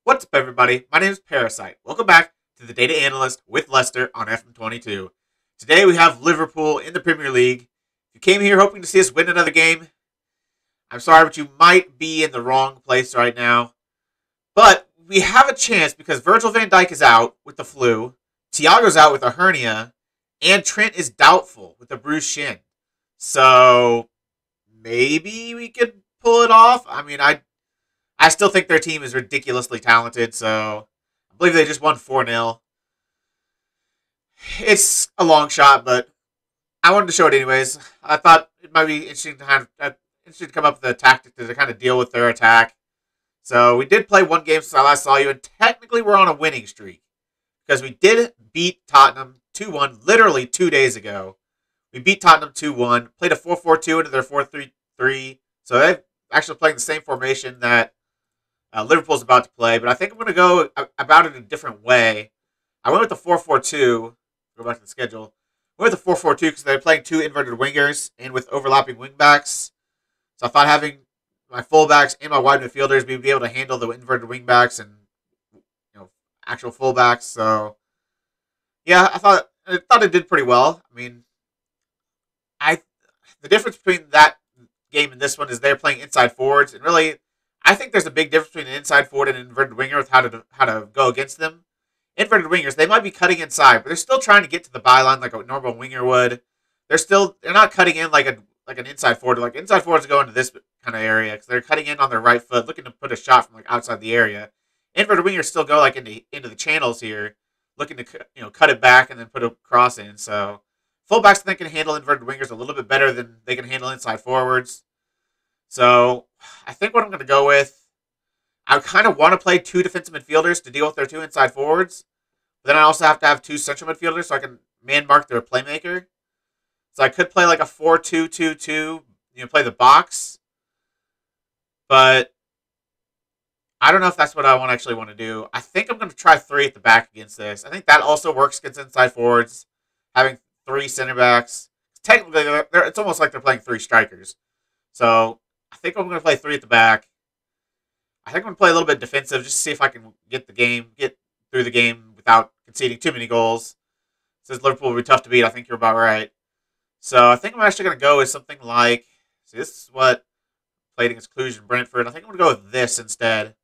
What's up, everybody? My name is Parasite. Welcome back to the Data Analyst with Leicester on FM22. Today we have Liverpool in the Premier League. If you came here hoping to see us win another game, I'm sorry, but you might be in the wrong place right now. But we have a chance because Virgil van Dijk is out with the flu, Thiago's out with a hernia, and Trent is doubtful with a bruised shin. So maybe we could pull it off. I still think their team is ridiculously talented, so I believe they just won 4-0. It's a long shot, but I wanted to show it anyways. I thought it might be interesting to come up with a tactic to kind of deal with their attack. So we did play one game since I last saw you, and technically we're on a winning streak because we did beat Tottenham 2-1 literally 2 days ago. We beat Tottenham 2-1, played a 4-4-2 into their 4-3-3. So they're actually playing the same formation that Liverpool's about to play, but I think I'm going to go about it a different way. I went with the 4-4-2. Go back to the schedule. I went with the 4-4-2 because they're playing two inverted wingers and with overlapping wingbacks. So I thought having my fullbacks and my wide midfielders, we'd be able to handle the inverted wingbacks and actual fullbacks. So yeah, I thought it did pretty well. The difference between that game and this one is they're playing inside forwards, and really, I think there's a big difference between an inside forward and an inverted winger with how to go against them. Inverted wingers, they might be cutting inside, but they're still trying to get to the byline like a normal winger would. They're not cutting in like an inside forward. Like inside forwards go into this kind of area because they're cutting in on their right foot, looking to put a shot from like outside the area. Inverted wingers still go like into the channels here, looking to cut it back and then put a cross in. So fullbacks I think can handle inverted wingers a little bit better than they can handle inside forwards. So I think what I'm going to go with, I kind of want to play two defensive midfielders to deal with their two inside forwards. But then I also have to have two central midfielders so I can man mark their playmaker. So I could play like a 4-2-2-2, play the box. But I don't know if that's what I actually want to do. I think I'm going to try three at the back against this. I think that also works against inside forwards, having three center backs. Technically, it's almost like they're playing three strikers. So I think I'm going to play three at the back. I think I'm going to play a little bit defensive just to see if I can get through the game without conceding too many goals. Since Liverpool will be tough to beat, I think you're about right. So I think I'm actually going to go with something like, this is what played against Cluj and Brentford. I think I'm going to go with this instead. A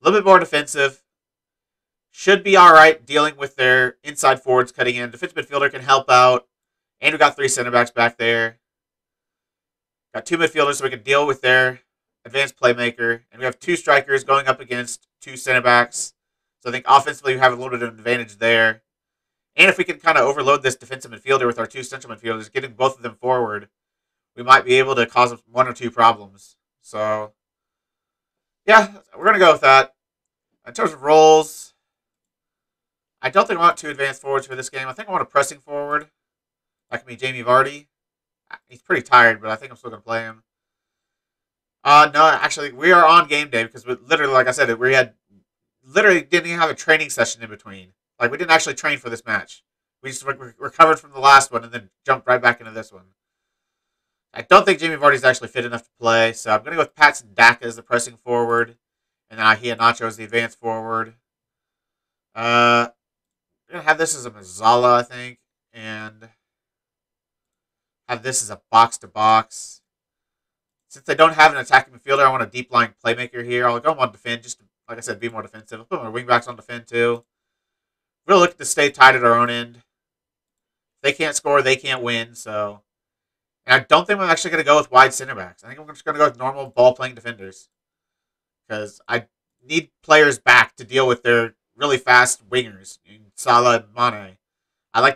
little bit more defensive. Should be all right dealing with their inside forwards cutting in. Defensive midfielder can help out. And we got three center backs back there. Got two midfielders so we can deal with their advanced playmaker. And we have two strikers going up against two center backs. So I think offensively we have a little bit of an advantage there. And if we can kind of overload this defensive midfielder with our two central midfielders, getting both of them forward, we might be able to cause one or two problems. So, yeah, we're going to go with that. In terms of roles, I don't think I want two advanced forwards for this game. I think I want a pressing forward. That can be Jamie Vardy. He's pretty tired, but I think I'm still going to play him. No, actually, we are on game day because we literally, like I said, we didn't even have a training session in between. Like, we didn't actually train for this match. We just recovered from the last one and then jumped right back into this one. I don't think Jamie Vardy's actually fit enough to play, so I'm going to go with Patson Daka as the pressing forward, and then Iheanacho as the advanced forward. I'm going to have this as a Mazzala, I think, and have this as a box-to-box. Since I don't have an attacking midfielder, I want a deep-lying playmaker here. I'll go on defend, just to, like I said, be more defensive. I'll put my wingbacks on defend, too. Really looking to stay tight at our own end. If they can't score, they can't win, so... And I don't think I'm actually going to go with wide center backs. I think I'm just going to go with normal ball-playing defenders. Because I need players back to deal with their really fast wingers, Salah and Mane. I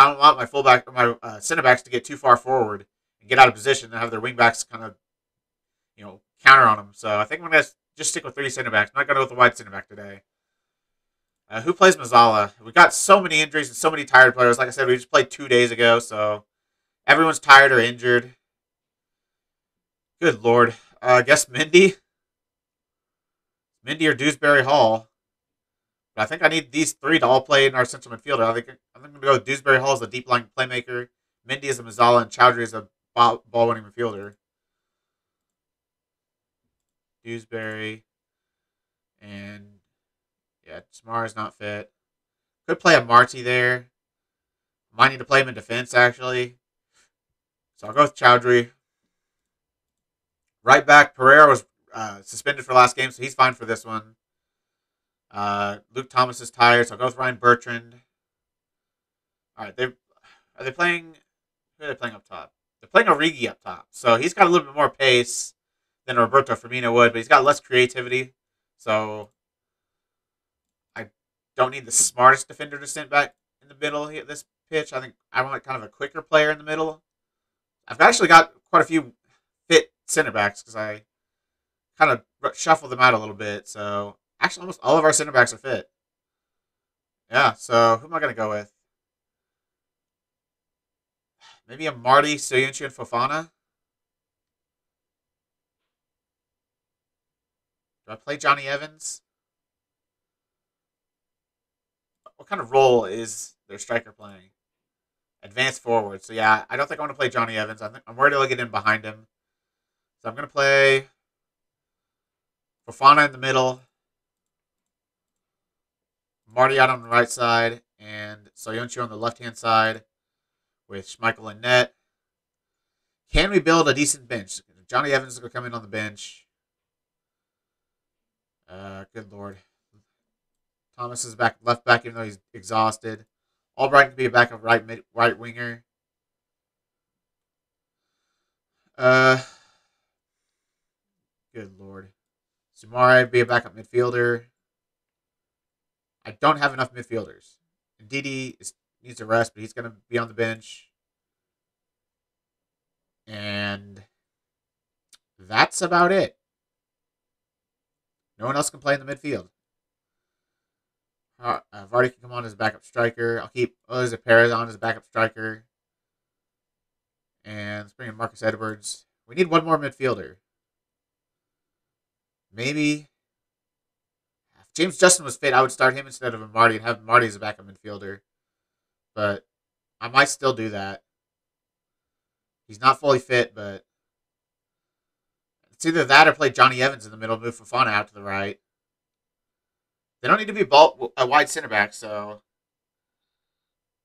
don't want my fullback or my center backs to get too far forward and get out of position and have their wingbacks kind of, counter on them. So I think I'm going to just stick with three center backs. I'm not going to go with the wide center back today. Who plays Mazzala? We got so many injuries and so many tired players. Like I said, we just played 2 days ago, so everyone's tired or injured. Good Lord. I guess Mendy or Dewsbury Hall. But I think I need these three to all play in our central midfielder. I think I'm going to go with Dewsbury Hall as the deep-lying playmaker, Mendy as a Mazzala, and Chowdhury as a ball-winning midfielder. Dewsbury and Yeah, Samara's not fit. Could play a Marty there. Might need to play him in defense, actually. So I'll go with Chowdhury. Right back, Pereira was suspended for last game, so he's fine for this one. Luke Thomas is tired, so I'll go with Ryan Bertrand. All right, are they playing? Who are they playing up top? They're playing Origi up top, so he's got a little bit more pace than Roberto Firmino would, but he's got less creativity. So I don't need the smartest defender to send back in the middle here, this pitch. I think I want kind of a quicker player in the middle. I've actually got quite a few fit center backs because I kind of shuffled them out a little bit. So actually, almost all of our center backs are fit. Yeah. So who am I going to go with? Maybe a Marty, Soyuncu, and Fofana. Do I play Johnny Evans? What kind of role is their striker playing? Advanced forward. So yeah, I don't think I want to play Johnny Evans. I'm worried he'll get in behind him. So I'm going to play Fofana in the middle, Marty out on the right side, and Soyuncu on the left-hand side with Schmeichel and net. Can we build a decent bench? Johnny Evans is going to come in on the bench. Good Lord. Thomas is back left back even though he's exhausted. Albright can be a backup right winger. Good Lord. Sumare be a backup midfielder. I don't have enough midfielders. Ndidi needs a rest, but he's going to be on the bench. And that's about it. No one else can play in the midfield. Vardy can come on as a backup striker. I'll keep Jose Perez on as a backup striker. And let's bring in Marcus Edwards. We need one more midfielder. Maybe. If James Justin was fit, I would start him instead of Marty and have Marty as a backup midfielder. But I might still do that. He's not fully fit, but it's either that or play Johnny Evans in the middle, move Fofana out to the right. They don't need to be a wide center back, so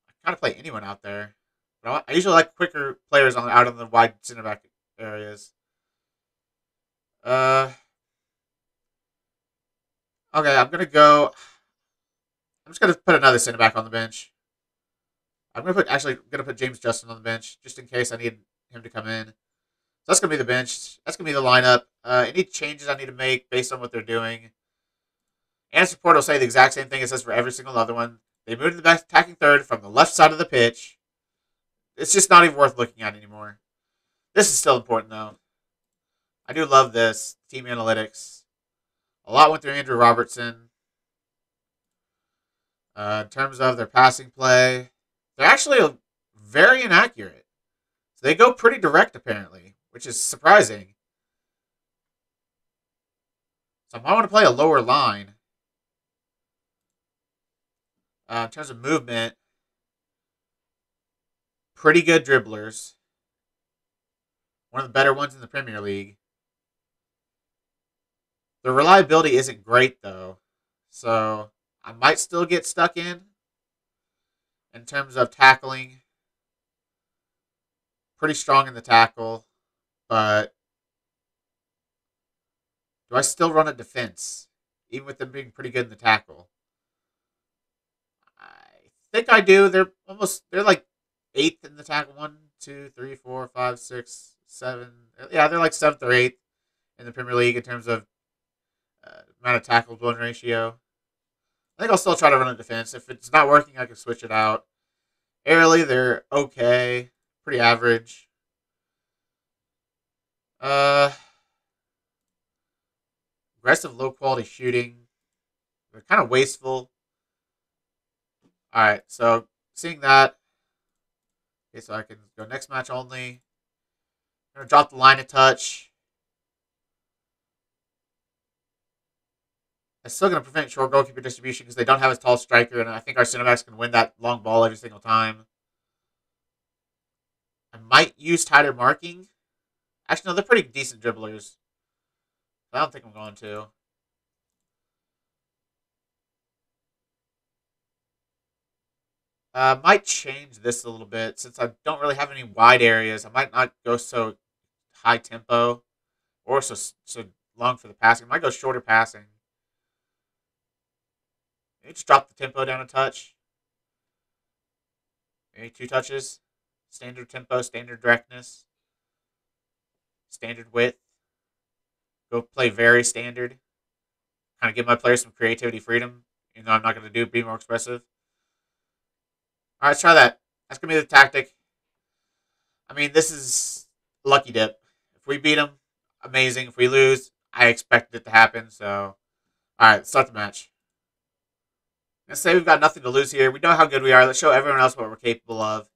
I can kind of play anyone out there. But I usually like quicker players out on the wide center back areas. Okay, I'm just gonna put another center back on the bench. I'm gonna put James Justin on the bench just in case I need him to come in. So that's gonna be the bench. That's gonna be the lineup. Any changes I need to make based on what they're doing. And support will say the exact same thing it says for every single other one. They moved to the attacking third from the left side of the pitch. It's just not even worth looking at anymore. This is still important though. I do love this team analytics. A lot went through Andrew Robertson. In terms of their passing play, they're actually very inaccurate. So they go pretty direct apparently, which is surprising. So I might want to play a lower line. In terms of movement, pretty good dribblers. One of the better ones in the Premier League. The reliability isn't great, though. So I might still get stuck in terms of tackling. Pretty strong in the tackle. But do I still run a defense? Even with them being pretty good in the tackle. I think I do. They're like 8th in the tackle. 1, 2, 3, 4, 5, 6, 7. Yeah, they're like 7th or 8th in the Premier League in terms of amount of tackles win ratio. I think I'll still try to run a defense. If it's not working, I can switch it out. Aerially, they're okay. Pretty average. Aggressive, low-quality shooting. They're kind of wasteful. Alright, so seeing that. Okay, so I can go next match only. I'm going to drop the line a touch. It's still going to prevent short goalkeeper distribution because they don't have a tall striker, and I think our center backs can win that long ball every single time. I might use tighter marking. Actually, no, they're pretty decent dribblers. I don't think I'm going to. Might change this a little bit since I don't really have any wide areas. I might not go so high tempo or so long for the passing. I might go shorter passing. Maybe just drop the tempo down a touch. Maybe 2 touches. Standard tempo, standard directness, standard width. Go play very standard. Kind of give my players some creativity freedom. Even though I'm not going to be more expressive. All right, let's try that. That's going to be the tactic. I mean, this is lucky dip. If we beat them, amazing. If we lose, I expected it to happen. So, all right, let's start the match. Let's say we've got nothing to lose here. We know how good we are. Let's show everyone else what we're capable of.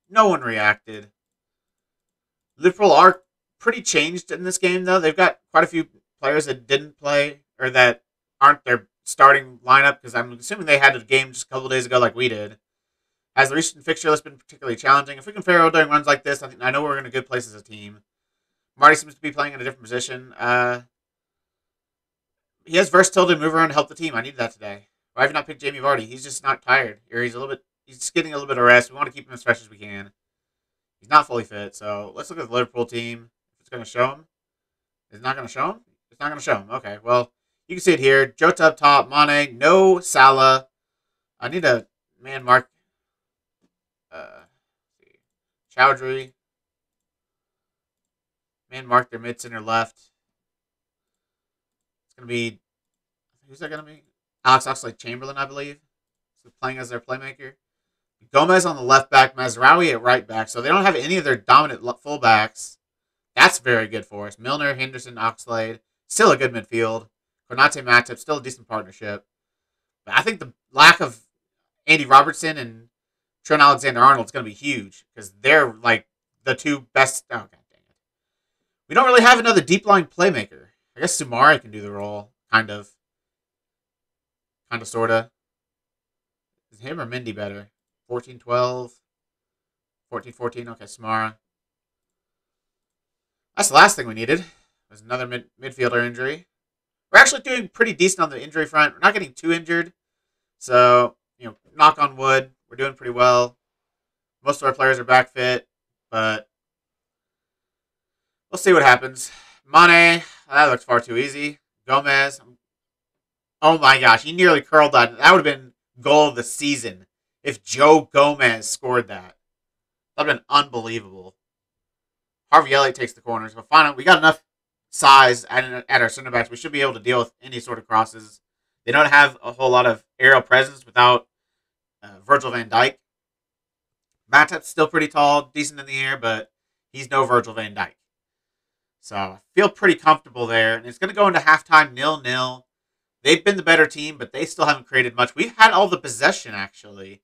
No one reacted. Liverpool are pretty changed in this game, though. They've got quite a few players that didn't play or that aren't their starting lineup because I'm assuming they had a game just a couple days ago like we did. As the recent fixture list has been particularly challenging. If we can fare during runs like this, I know we're in a good place as a team. Marty seems to be playing in a different position. He has versatility to move around and help the team. I needed that today. Why have you not picked Jamie Vardy? He's just not tired. Or he's just getting a little bit of rest. We want to keep him as fresh as we can. He's not fully fit, so let's look at the Liverpool team. If it's going to show him. Is it not going to show him? It's not going to show him. Okay, well, you can see it here. Jota up top, Mane, no Salah. I need a man mark. Chowdhury. Man mark their mid center left. It's going to be, who's that going to be? Alex Oxlade-Chamberlain, I believe. So playing as their playmaker. Gomez on the left back, Mazraoui at right back. So they don't have any of their dominant fullbacks. That's very good for us. Milner, Henderson, Oxlade. Still a good midfield. Konate, Matip, still a decent partnership. But I think the lack of Andy Robertson and Trent Alexander-Arnold is going to be huge. Because they're like the two best. Oh, God dang it. We don't really have another deep line playmaker. I guess Sumari can do the role. Kind of, sort of. Is him or Mendy better? 14-12. 14-14. Okay, Samara. That's the last thing we needed. There's another midfielder injury. We're actually doing pretty decent on the injury front. We're not getting too injured. So, knock on wood. We're doing pretty well. Most of our players are back fit. But we'll see what happens. Mane. That looks far too easy. Gomez. Oh my gosh. He nearly curled that. That would have been goal of the season. If Joe Gomez scored that. That would have been unbelievable. Harvey Elliott takes the corners. But finally, we got enough size at our center backs. We should be able to deal with any sort of crosses. They don't have a whole lot of aerial presence without Virgil van Dijk. Matip's still pretty tall, decent in the air, but he's no Virgil van Dijk. So I feel pretty comfortable there. And it's going to go into halftime 0-0. They've been the better team, but they still haven't created much. We've had all the possession, actually.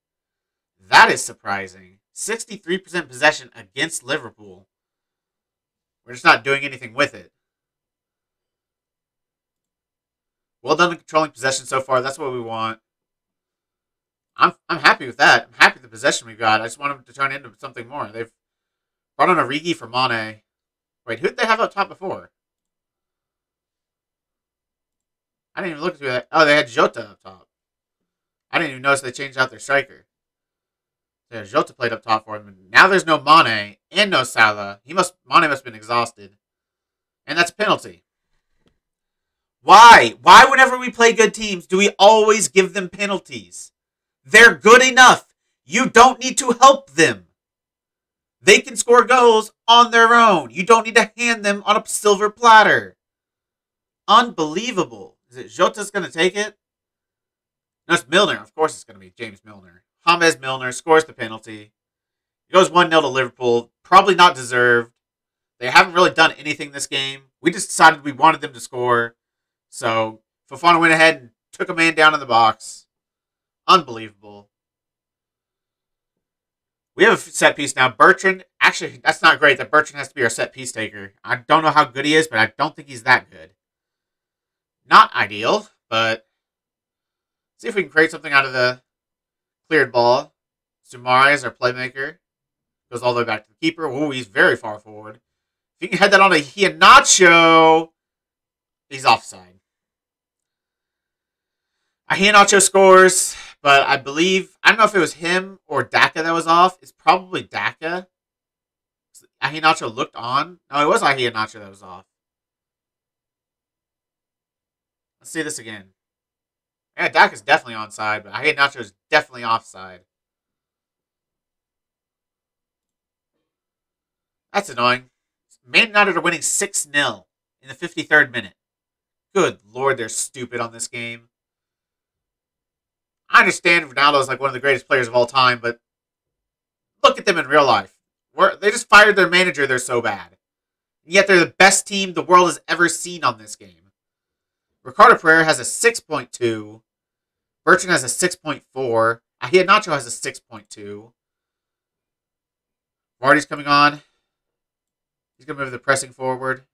That is surprising. 63% possession against Liverpool. We're just not doing anything with it. Well done in controlling possession so far. That's what we want. I'm happy with that. I'm happy with the possession we've got. I just want them to turn into something more. They've brought on Origi for Mane. Wait, who did they have up top before? I didn't even look through that. Oh, they had Jota up top. I didn't even notice they changed out their striker. Yeah, Jota played up top for them. Now there's no Mane and no Salah. Mane must have been exhausted. And that's a penalty. Why? Why whenever we play good teams do we always give them penalties? They're good enough. You don't need to help them. They can score goals on their own. You don't need to hand them on a silver platter. Unbelievable. Is it Jota's going to take it? No, it's Milner. Of course it's going to be James Milner. James Milner scores the penalty. It goes 1-0 to Liverpool. Probably not deserved. They haven't really done anything this game. We just decided we wanted them to score. So Fofana went ahead and took a man down in the box. Unbelievable. We have a set piece now. Bertrand, actually, that's not great that Bertrand has to be our set piece taker. I don't know how good he is, but I don't think he's that good. Not ideal, but see if we can create something out of the cleared ball. Sumari is our playmaker. Goes all the way back to the keeper. Ooh, he's very far forward. If you can head that on to Iheanacho, he's offside. Iheanacho scores. But I believe, I don't know if it was him or Daka that was off. It's probably Daka. Ahinacho looked on. No, it was Ahinacho that was off. Let's see this again. Yeah, Daka's definitely onside, but Ahinacho is definitely offside. That's annoying. Man United are winning 6-0 in the 53rd minute. Good Lord, they're stupid on this game. I understand Ronaldo is like one of the greatest players of all time, but look at them in real life. They just fired their manager. They're so bad. And yet they're the best team the world has ever seen on this game. Ricardo Pereira has a 6.2. Bertrand has a 6.4. Ahia has a 6.2. Vardy's coming on. He's going to move the pressing forward.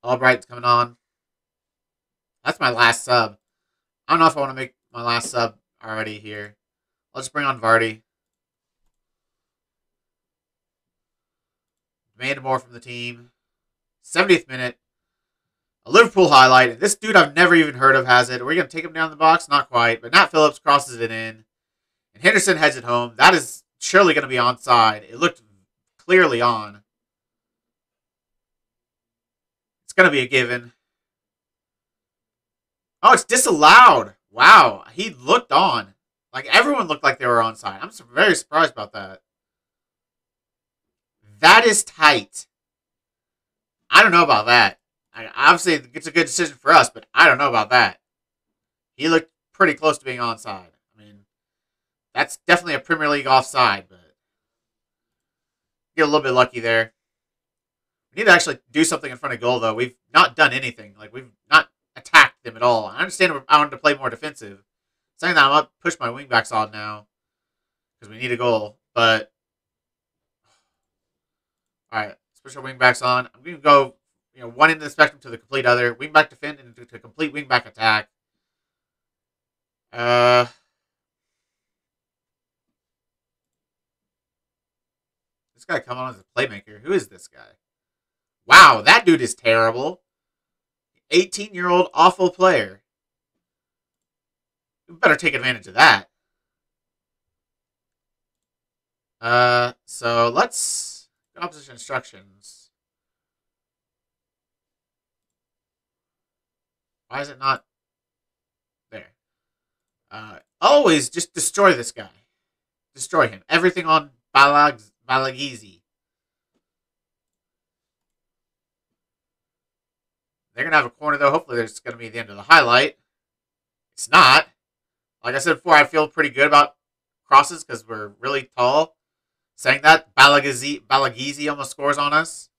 Albright's coming on. That's my last sub. I don't know if I want to make my last sub already here. I'll just bring on Vardy. Demand more from the team. 70th minute. A Liverpool highlight. This dude I've never even heard of has it. Are we going to take him down the box? Not quite. But Nat Phillips crosses it in. And Henderson heads it home. That is surely going to be onside. It looked clearly on. It's going to be a given. Oh, it's disallowed. Wow. He looked on. Like, everyone looked like they were onside. I'm very surprised about that. That is tight. I don't know about that. Obviously, it's a good decision for us, but I don't know about that. He looked pretty close to being onside. I mean, that's definitely a Premier League offside, but get a little bit lucky there. We need to actually do something in front of goal, though. We've not done anything. Like, we've not attacked them at all. I understand I wanted to play more defensive. Saying that, I'm going to push my wingbacks on now because we need a goal, but all right, let's push our wingbacks on. I'm going to go, one end of the spectrum to the complete other. Wingback defend into to complete wingback attack. This guy coming on as a playmaker. Who is this guy? Wow, that dude is terrible. 18-year-old awful player. We better take advantage of that. So let's go opposition instructions. Why is it not there? Always just destroy this guy. Destroy him. Everything on Balagizi. They're going to have a corner, though. Hopefully, there's going to be the end of the highlight. It's not. Like I said before, I feel pretty good about crosses because we're really tall. Saying that, Balagizi almost scores on us.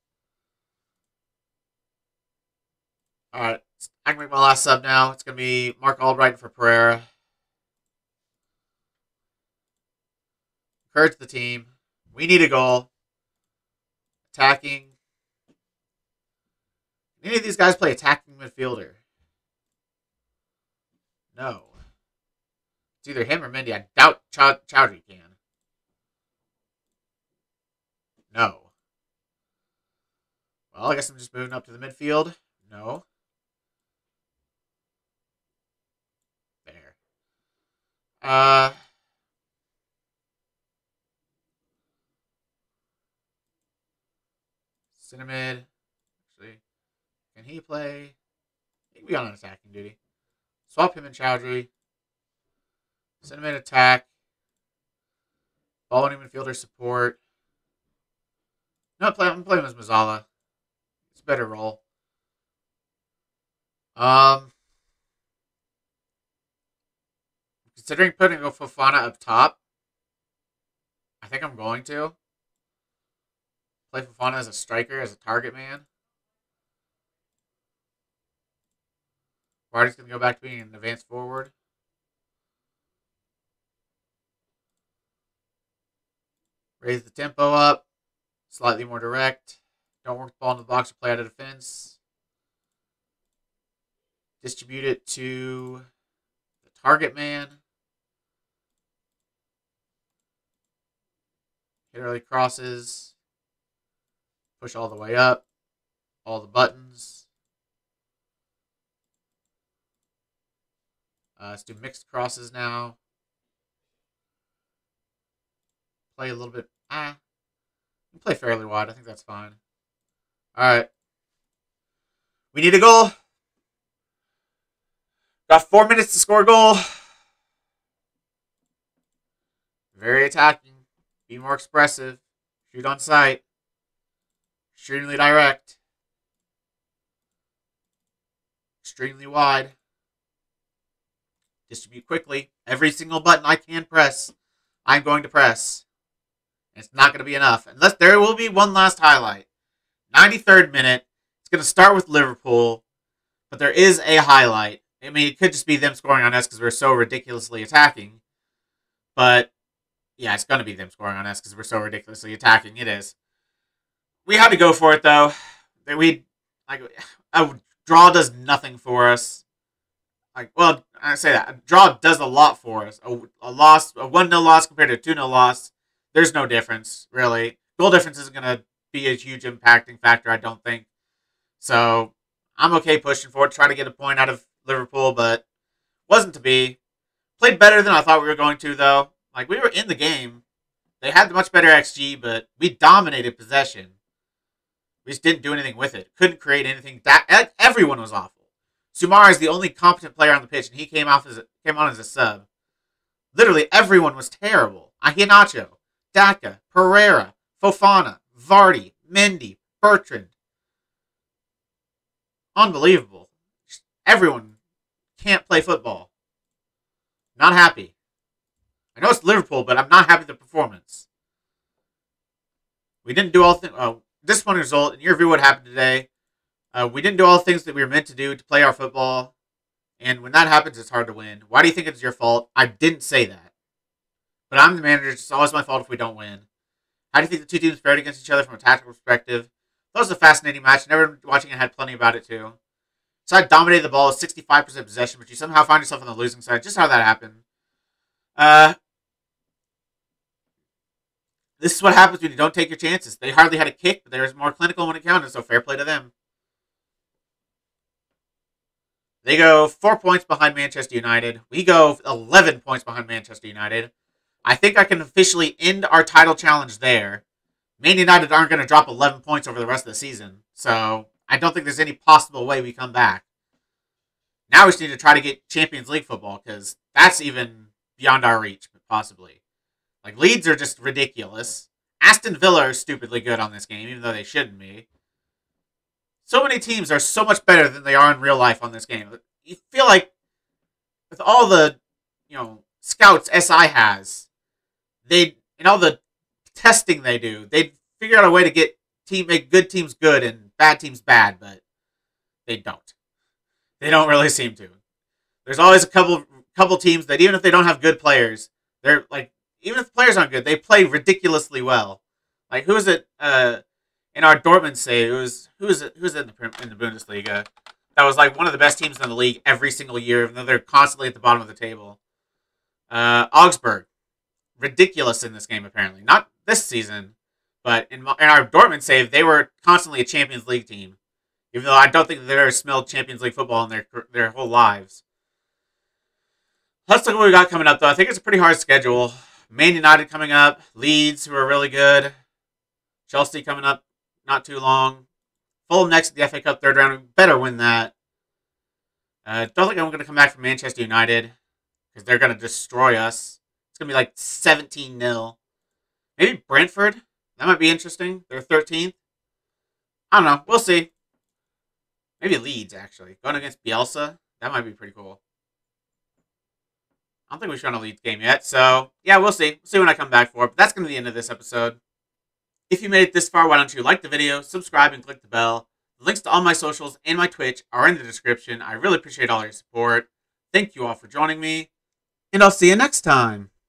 All right. I can make my last sub now. It's going to be Mark Albright for Pereira. Encourage the team. We need a goal. Attacking. Any of these guys play attacking midfielder? No. It's either him or Mendy. I doubt Chowdhury can. No. Well, I guess I'm just moving up to the midfield. No. There. Cinnamid. Actually, can he play? He can be on an attacking duty. Swap him and Chowdhury. Cinnamid attack. Ball and midfielder support. No, I'm playing with Mazzala. It's a better role. Considering putting a Fofana up top, I think I'm going to play Fofana as a striker, as a target man. Vardy's going to go back to being an advanced forward. Raise the tempo up. Slightly more direct. Don't work the ball in the box or play out of defense. Distribute it to the target man. Hit early crosses. Push all the way up. All the buttons. Let's do mixed crosses now. Play a little bit. Play fairly wide. I think that's fine. All right. We need a goal. Got 4 minutes to score a goal. Very attacking. Be more expressive. Shoot on sight. Extremely direct. Extremely wide. Distribute quickly. Every single button I can press, I'm going to press. It's not going to be enough. Unless there will be one last highlight. 93rd minute. It's going to start with Liverpool. But there is a highlight. I mean, it could just be them scoring on us because we're so ridiculously attacking. But, yeah, it's going to be them scoring on us because we're so ridiculously attacking. It is. We had to go for it, though. A draw does nothing for us. Well, I say that. A draw does a lot for us. A 1-0 loss compared to a 2-0 loss, there's no difference, really. Goal difference isn't going to be a huge impacting factor, I don't think. So, I'm okay pushing for it, try to get a point out of Liverpool, but wasn't to be. Played better than I thought we were going to, though. We were in the game. They had the much better XG, but we dominated possession. We just didn't do anything with it. Couldn't create anything. Everyone was awful. Sumar is the only competent player on the pitch, and he came on as a sub. Literally, everyone was terrible. Iheanacho, Daka, Pereira, Fofana, Vardy, Mendy, Bertrand. Unbelievable. Everyone can't play football. Not happy. I know it's Liverpool, but I'm not happy with the performance. We didn't do all things. Disappointing result. In your view, what happened today? We didn't do all the things that we were meant to do to play our football. And when that happens, it's hard to win. Why do you think it's your fault? I didn't say that. But I'm the manager. It's always my fault if we don't win. How do you think the two teams fared against each other from a tactical perspective? That was a fascinating match. And everyone watching it had plenty about it, too. So I dominated the ball with 65% possession, but you somehow find yourself on the losing side. Just how that happened. This is what happens when you don't take your chances. They hardly had a kick, but they were more clinical when it counted, so fair play to them. They go 4 points behind Manchester United. We go 11 points behind Manchester United. I think I can officially end our title challenge there. Man United aren't going to drop 11 points over the rest of the season, so I don't think there's any possible way we come back. Now we just need to try to get Champions League football, because that's even beyond our reach, possibly. Leeds are just ridiculous. Aston Villa are stupidly good on this game, even though they shouldn't be. So many teams are so much better than they are in real life on this game. You feel like with all the, scouts SI has, and all the testing they do, they'd figure out a way to make good teams good and bad teams bad, but they don't. They don't really seem to. There's always a couple teams that even if they don't have good players, they're even if the players aren't good, they play ridiculously well. Who is it in our Dortmund save? Who is it in the Bundesliga? That was one of the best teams in the league every single year, even though they're constantly at the bottom of the table. Augsburg, ridiculous in this game apparently. Not this season, but in our Dortmund save, they were constantly a Champions League team, even though I don't think they've ever smelled Champions League football in their whole lives. Let's look at what we got coming up, though. I think it's a pretty hard schedule. Man United coming up. Leeds, who are really good. Chelsea coming up not too long. Fulham next at the FA Cup third round. We better win that. Don't think I'm going to come back from Manchester United because they're going to destroy us. It's going to be 17-0. Maybe Brentford. That might be interesting. They're 13th. I don't know. We'll see. Maybe Leeds, actually. Going against Bielsa. That might be pretty cool. I don't think we've shown a Leeds game yet, so yeah, we'll see. We'll see when I come back for it, but that's going to be the end of this episode. If you made it this far, why don't you like the video, subscribe, and click the bell. The links to all my socials and my Twitch are in the description. I really appreciate all your support. Thank you all for joining me, and I'll see you next time.